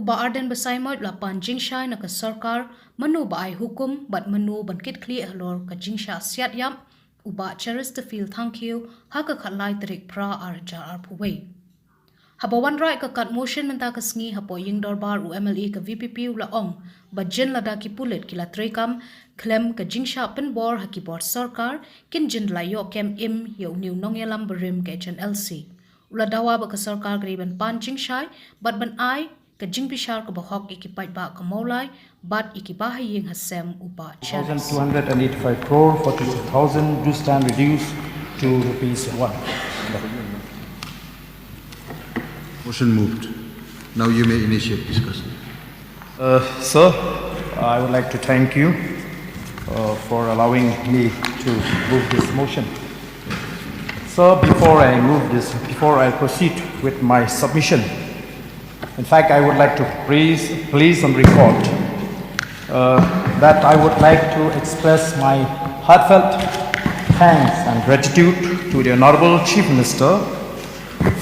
Bah Ardent besaimot lapan jingsha na ka sarkar Mano ba ay hukum bat Mano bankit kli halor ka jingsha siat yam Bah Cherish to feel thank you haka khatlai terik pra arja arpuway. Haba one right ka kat motion menta ka sngi hapo ying dorbar u MLA ka VPP ula ong bajen lada ki pulit kila trekam klem ka jingsha pen bor haki bor sarkar kin jin layo kem im yo new nongyalam berim ka LC. Ula dawa ba ka sarkar griban pan jingshai bat ban ai ka jingpishar ka bahok ikipait ba ka maulai bat ikibahaying hasem Bah Cherish. 1,285 crore 42,000 do stand reduced to rupees 1. Motion moved. Now you may initiate discussion. Sir, I would like to thank you for allowing me to move this motion. Sir, before I proceed with my submission, in fact, I would like to place on record that I would like to express my heartfelt thanks and gratitude to the Honorable Chief Minister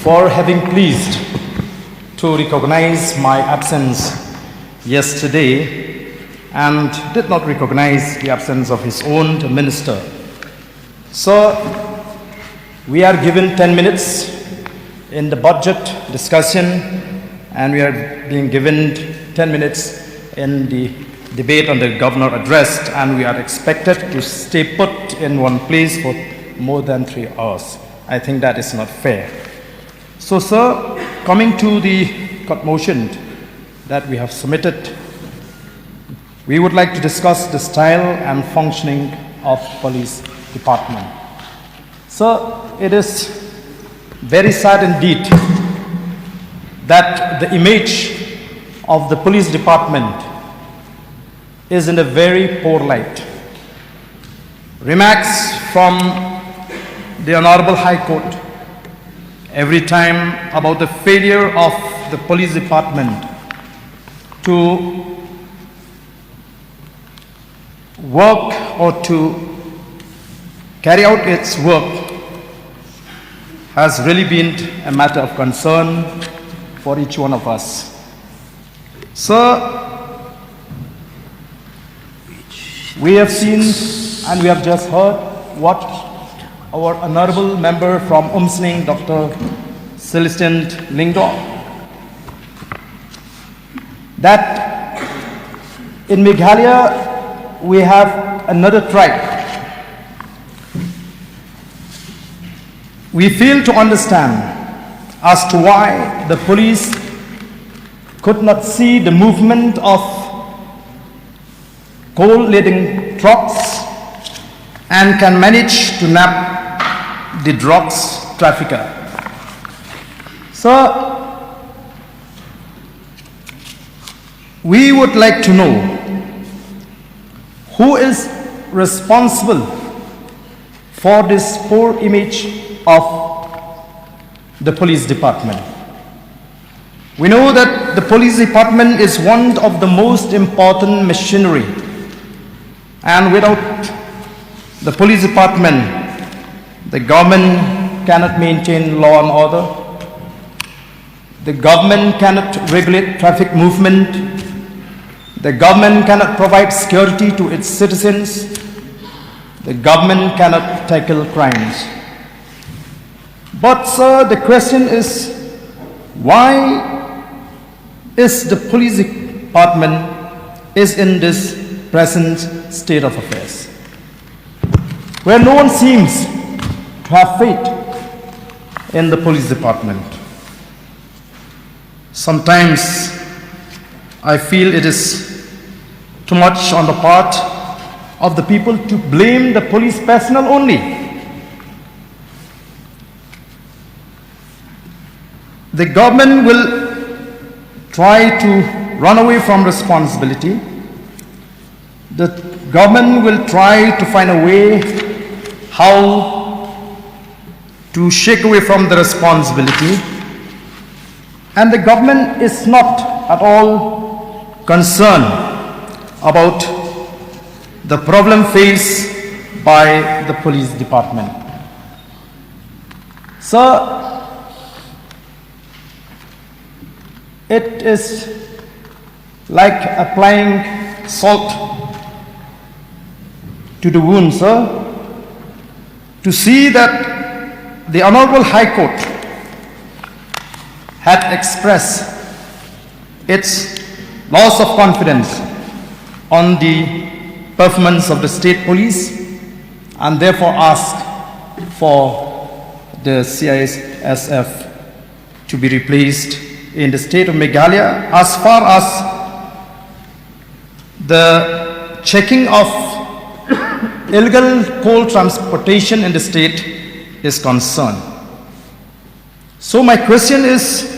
for having pleased to recognize my absence yesterday and did not recognize the absence of his own minister. So, we are given 10 minutes in the budget discussion and we are being given 10 minutes in the debate on the governor address, and we are expected to stay put in one place for more than 3 hours. I think that is not fair. So, sir, coming to the cut motion that we have submitted, we would like to discuss the style and functioning of police department. So, it is very sad indeed that the image of the police department is in a very poor light. Remarks from the Honorable High Court every time about the failure of the police department to work or to carry out its work has really been a matter of concern for each one of us. Sir, we have seen and we have just heard what our honorable member from Umsning, Dr. Celestin Lingdor, that in Meghalaya we have another tribe. We fail to understand as to why the police could not see the movement of coal-laden trucks and can manage to nab the drugs trafficker. So, we would like to know who is responsible for this poor image of the police department. We know that the police department is one of the most important machinery, and without the police department, the government cannot maintain law and order, the government cannot regulate traffic movement, the government cannot provide security to its citizens, the government cannot tackle crimes. But sir, the question is, why is the police department is in this present state of affairs, where no one seems to have faith in the police department? Sometimes I feel it is too much on the part of the people to blame the police personnel only. The government will try to run away from responsibility. The government will try to find a way how to shake away from the responsibility. And the government is not at all concerned about the problem faced by the police department. Sir, it is like applying salt to the wound, sir, to see that the Honorable High Court had expressed its loss of confidence on the performance of the state police and therefore asked for the CISF to be replaced in the state of Meghalaya as far as the checking of illegal coal transportation in the state is concerned. So my question is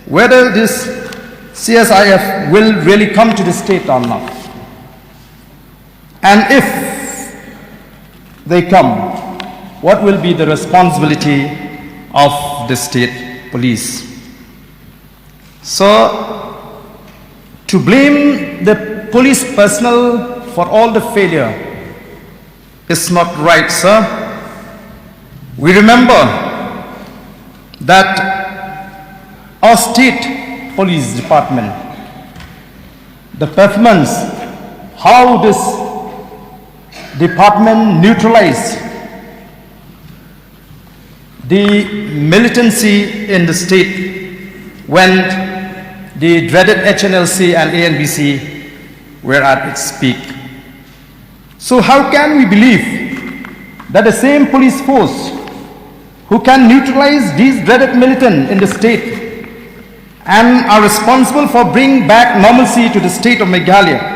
whether this CSIF will really come to the state or not. And if they come, what will be the responsibility of the state police? So, to blame the police personnel for all the failure is not right, sir. We remember that our state police department, the performance, how this department neutralized the militancy in the state when the dreaded HNLC and ANBC were at its peak. So how can we believe that the same police force who can neutralize these dreaded militants in the state and are responsible for bringing back normalcy to the state of Meghalaya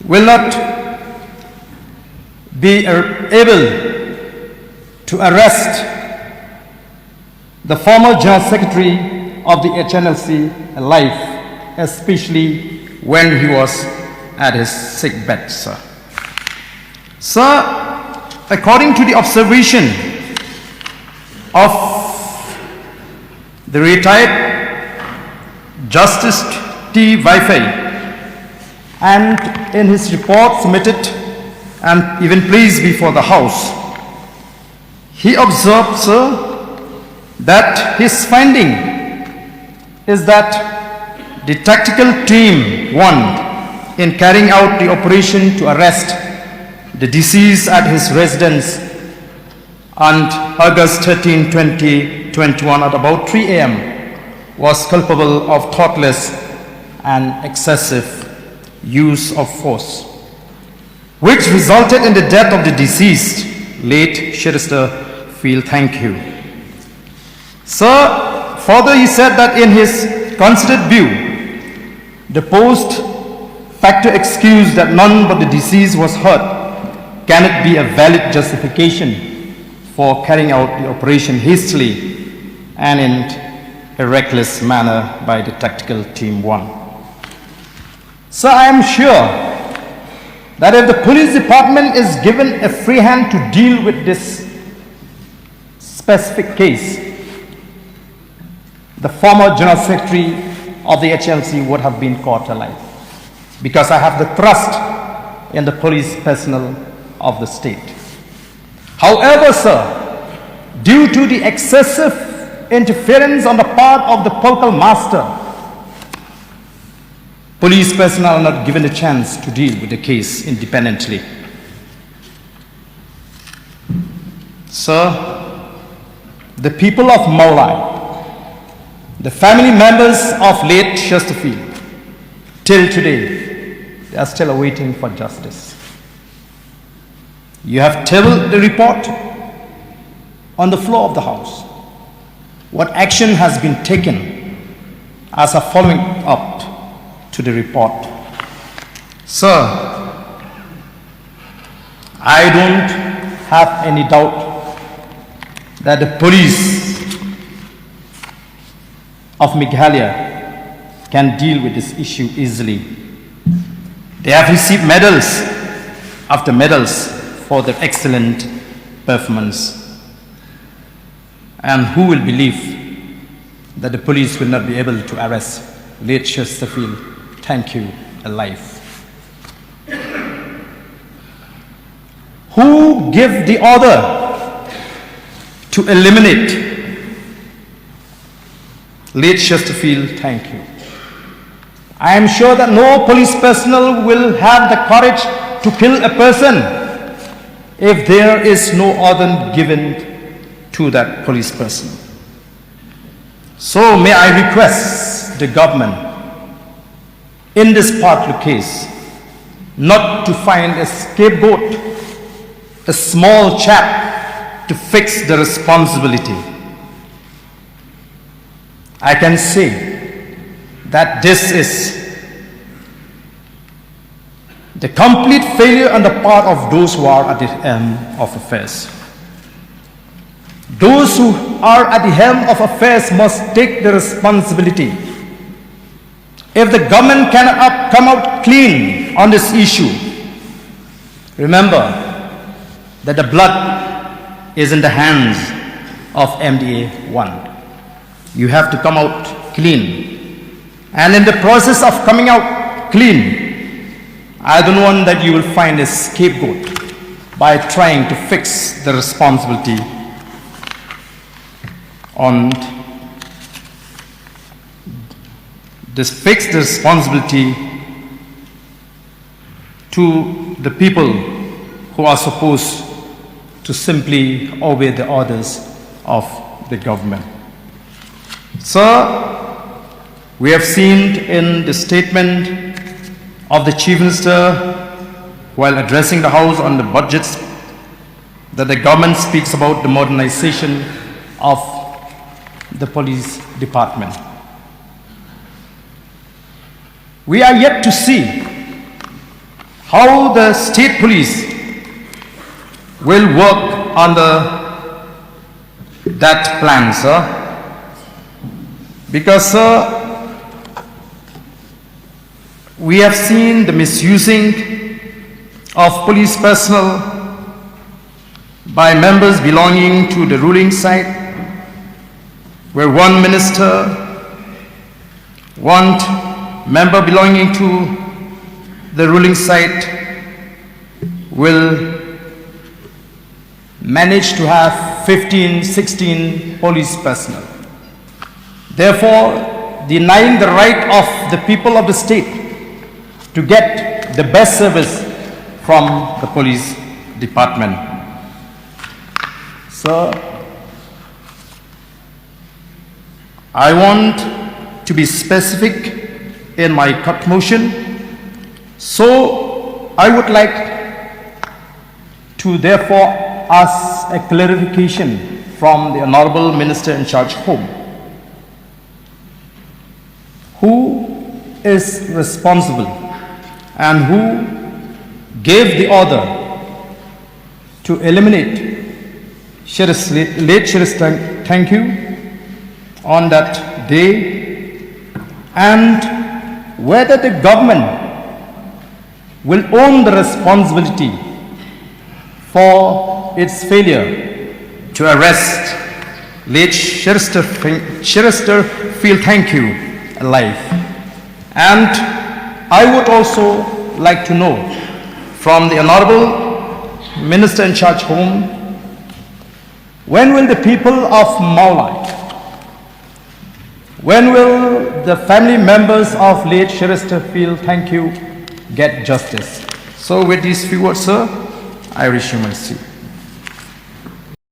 will not be able to arrest the former General Secretary of the HNLC alive, especially when he was at his sick bed, sir. Sir, according to the observation of the retired Justice T. Vaifei, and in his report submitted and even placed before the House, he observed, sir, that his finding is that the tactical team 1 in carrying out the operation to arrest the deceased at his residence on August 13, 2021 at about 3 a.m. was culpable of thoughtless and excessive use of force, which resulted in the death of the deceased, late Chesterfield. Thank you. Sir, further he said that in his considered view, the post facto excuse that none but the deceased was hurt cannot be a valid justification for carrying out the operation hastily and in a reckless manner by the tactical team 1. So I am sure that if the police department is given a free hand to deal with this specific case, the former General Secretary of the HLC would have been caught alive, because I have the trust in the police personnel of the state. However, sir, due to the excessive interference on the part of the political master, police personnel are not given a chance to deal with the case independently. Sir, the people of Maulai, the family members of late Chesterfield, till today, they are still awaiting for justice. You have tabled the report on the floor of the House. What action has been taken as a following up to the report? Sir, I don't have any doubt that the police of Meghalaya can deal with this issue easily. They have received medals after medals for their excellent performance. And who will believe that the police will not be able to arrest late Chesterfield, thank you, alive? Who gave the order to eliminate late Chesterfield, thank you? I am sure that no police personnel will have the courage to kill a person if there is no order given to that police person. So may I request the government in this particular case not to find a scapegoat, a small chap to fix the responsibility. I can say that this is the complete failure on the part of those who are at the helm of affairs. Those who are at the helm of affairs must take the responsibility. If the government cannot come out clean on this issue, remember that the blood is in the hands of MDA-1. You have to come out clean. And in the process of coming out clean, I don't want that you will find a scapegoat by trying to fix the responsibility on this, fix the responsibility to the people who are supposed to simply obey the orders of the government. Sir, we have seen in the statement of the Chief Minister while addressing the House on the budgets that the government speaks about the modernization of the police department. We are yet to see how the state police will work under that plan, sir. Because, sir, we have seen the misusing of police personnel by members belonging to the ruling side, where one minister, one member belonging to the ruling side will manage to have 15, 16 police personnel. Therefore, denying the right of the people of the state to get the best service from the police department. Sir, I want to be specific in my cut motion, so I would like to therefore ask a clarification from the Honorable Minister in charge Home. Who is responsible and who gave the order to eliminate late Sherish Thank You on that day, and whether the government will own the responsibility for its failure to arrest late Sherish Thank You alive. And I would also like to know from the Honorable Minister in charge Home, when will the people of Maulai, when will the family members of late Sherish Thank You get justice? So with these few words, sir, I resume my seat.